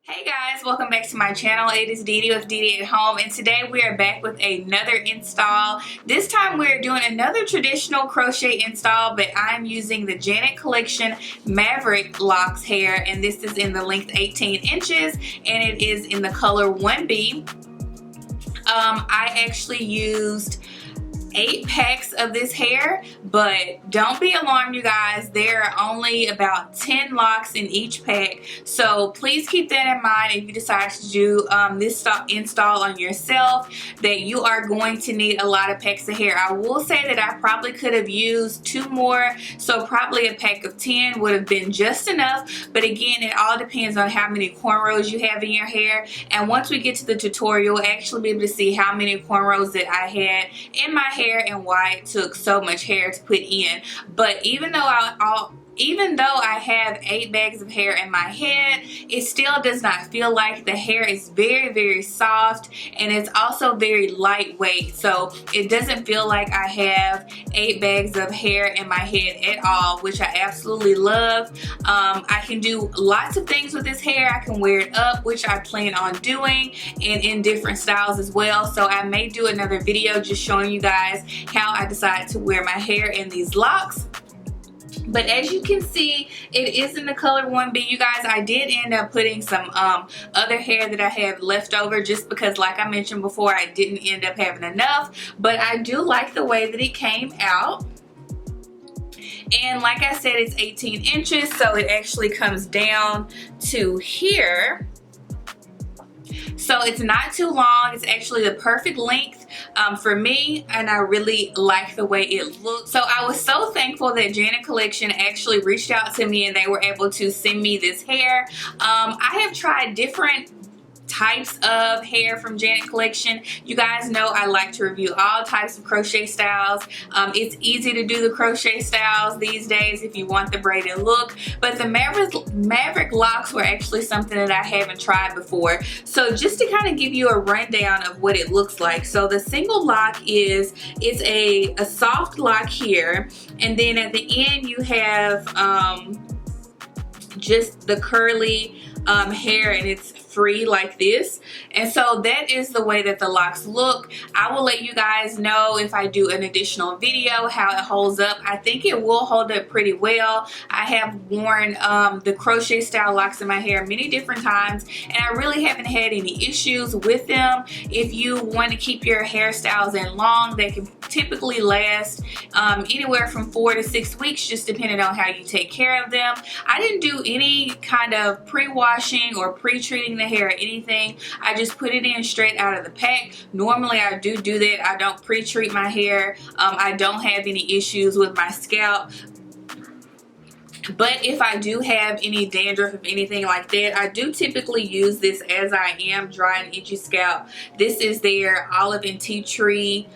Hey guys, welcome back to my channel. It is Dee Dee with Dee Dee at Home, and today we are back with another install. This time we're doing another traditional crochet install, but I'm using the Janet Collection Maverick Locks hair, and this is in the length 18 inches, and it is in the color 1B. I actually used 8 packs of this hair, but don't be alarmed, you guys. There are only about 10 locks in each pack, so please keep that in mind if you decide to do this install on yourself, that you are going to need a lot of packs of hair. I will say that I probably could have used 2 more, so probably a pack of 10 would have been just enough, but again, it all depends on how many cornrows you have in your hair, and once we get to the tutorial, you'll actually be able to see how many cornrows that I had in my hair and why it took so much hair to put in. But even though I have 8 bags of hair in my head, it still does not feel like the hair is very soft, and it's also very lightweight, so it doesn't feel like I have 8 bags of hair in my head at all, which I absolutely love. I can do lots of things with this hair. I can wear it up, which I plan on doing, and in different styles as well, so I may do another video just showing you guys how I decide to wear my hair in these locks. But as you can see, it is in the color 1B. You guys, I did end up putting some other hair that I have left over, just because, like I mentioned before, I didn't end up having enough. But I do like the way that it came out. And like I said, it's 18 inches, so it actually comes down to here. So it's not too long. It's actually the perfect length for me, and I really like the way it looks. So I was so thankful that Janet Collection actually reached out to me and they were able to send me this hair. I have tried different types of hair from Janet Collection. You guys know I like to review all types of crochet styles. It's easy to do the crochet styles these days if you want the braided look, but the Maverick locks were actually something that I haven't tried before. So just to kind of give you a rundown of what it looks like. So the single lock it's a soft lock here, and then at the end you have just the curly hair, and it's free like this. And so that is the way that the locks look. I will let you guys know if I do an additional video how it holds up. I think it will hold up pretty well. I have worn the crochet style locks in my hair many different times, and I really haven't had any issues with them. If you want to keep your hairstyles in long, they can typically last anywhere from 4 to 6 weeks, just depending on how you take care of them. I didn't do any kind of pre-washing or pre-treating the hair or anything. I just put it in straight out of the pack. Normally I do that. I don't pre-treat my hair. I don't have any issues with my scalp. But if I do have any dandruff or anything like that, I do typically use this as I am dry and itchy scalp. This is their olive and tea tree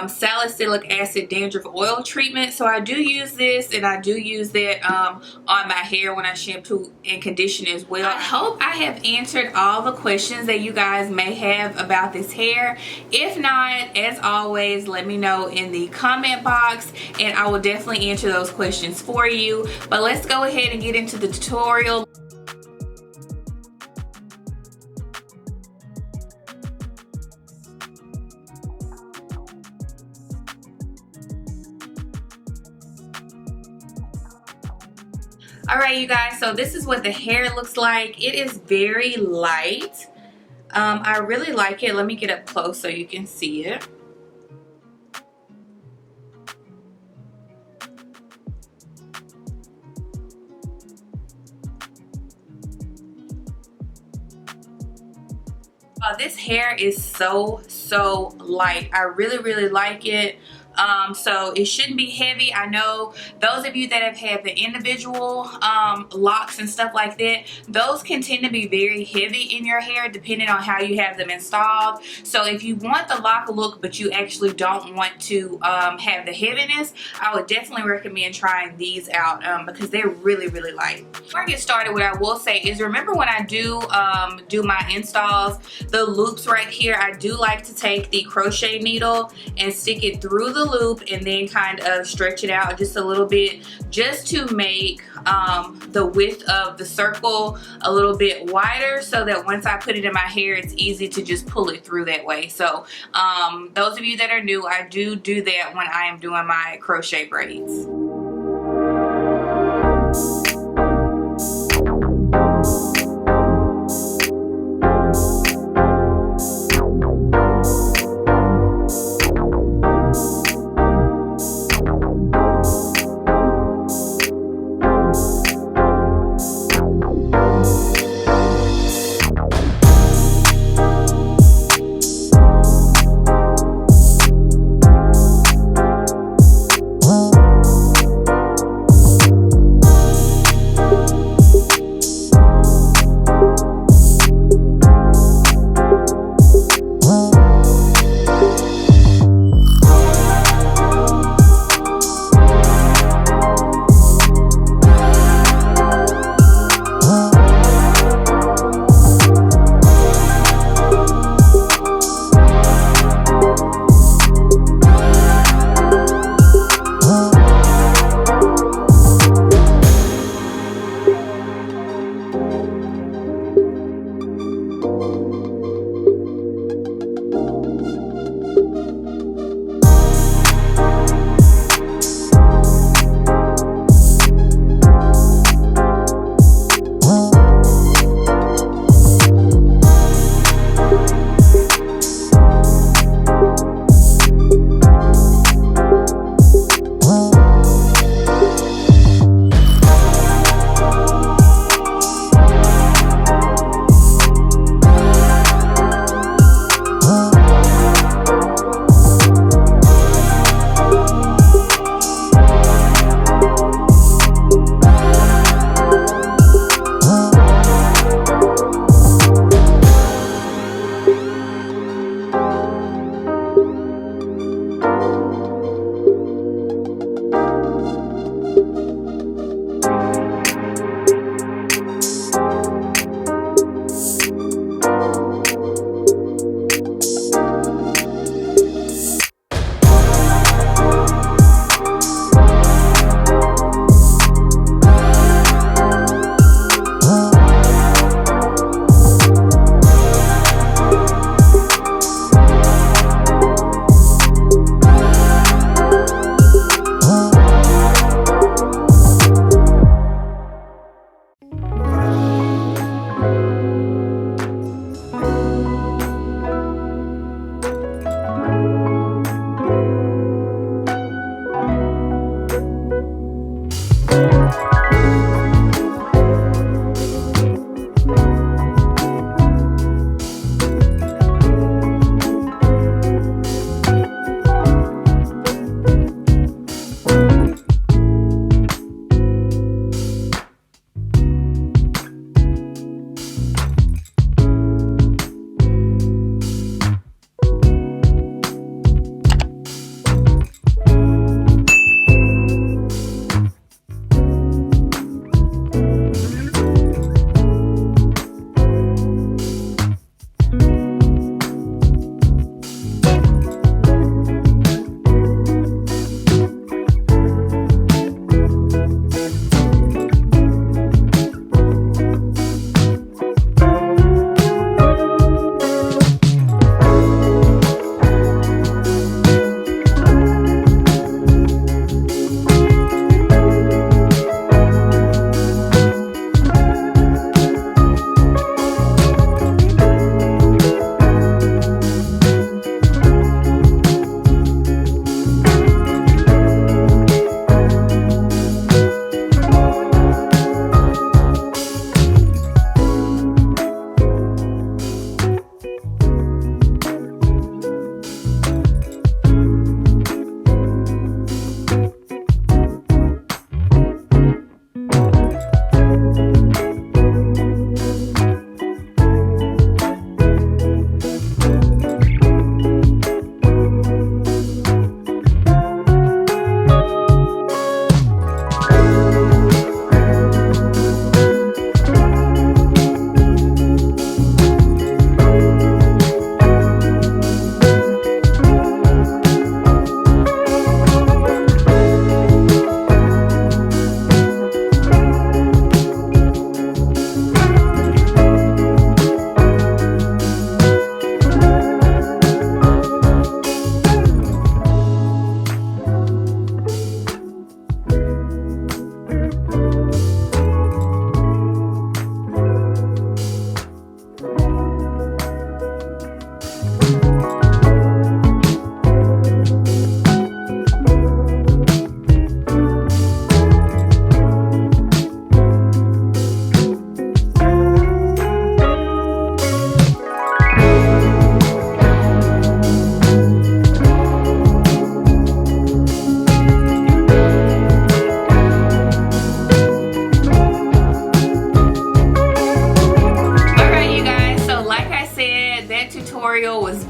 salicylic acid dandruff oil treatment. So I do use this, and I do use that on my hair when I shampoo and condition as well. I hope I have answered all the questions that you guys may have about this hair. If not, as always, let me know in the comment box, and I will definitely answer those questions for you. But let's go ahead and get into the tutorial. Alright, you guys, so this is what the hair looks like. It is very light. I really like it. Let me get up close so you can see it. This hair is so light. I really like it. So it shouldn't be heavy. I know those of you that have had the individual locks and stuff like that, those can tend to be very heavy in your hair depending on how you have them installed. So if you want the lock look but you actually don't want to have the heaviness, I would definitely recommend trying these out because they're really light. Before I get started, what I will say is, remember when I do my installs, the loops right here, I do like to take the crochet needle and stick it through the the loop and then kind of stretch it out just a little bit, just to make the width of the circle a little bit wider, so that once I put it in my hair, it's easy to just pull it through that way. So those of you that are new, I do that when I am doing my crochet braids.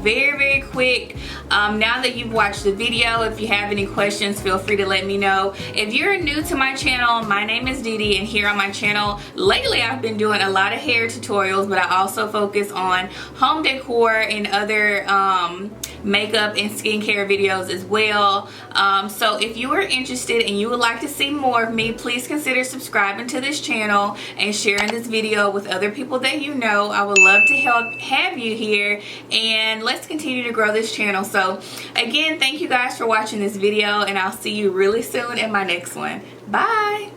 very, very quick. Now that you've watched the video, if you have any questions, feel free to let me know. If you're new to my channel, my name is Dee, and here on my channel, lately I've been doing a lot of hair tutorials, but I also focus on home decor and other makeup and skincare videos as well. So if you are interested and you would like to see more of me, please consider subscribing to this channel and sharing this video with other people that you know. I would love to have you here, and let's continue to grow this channel. So again, thank you guys for watching this video, and I'll see you really soon in my next one. Bye.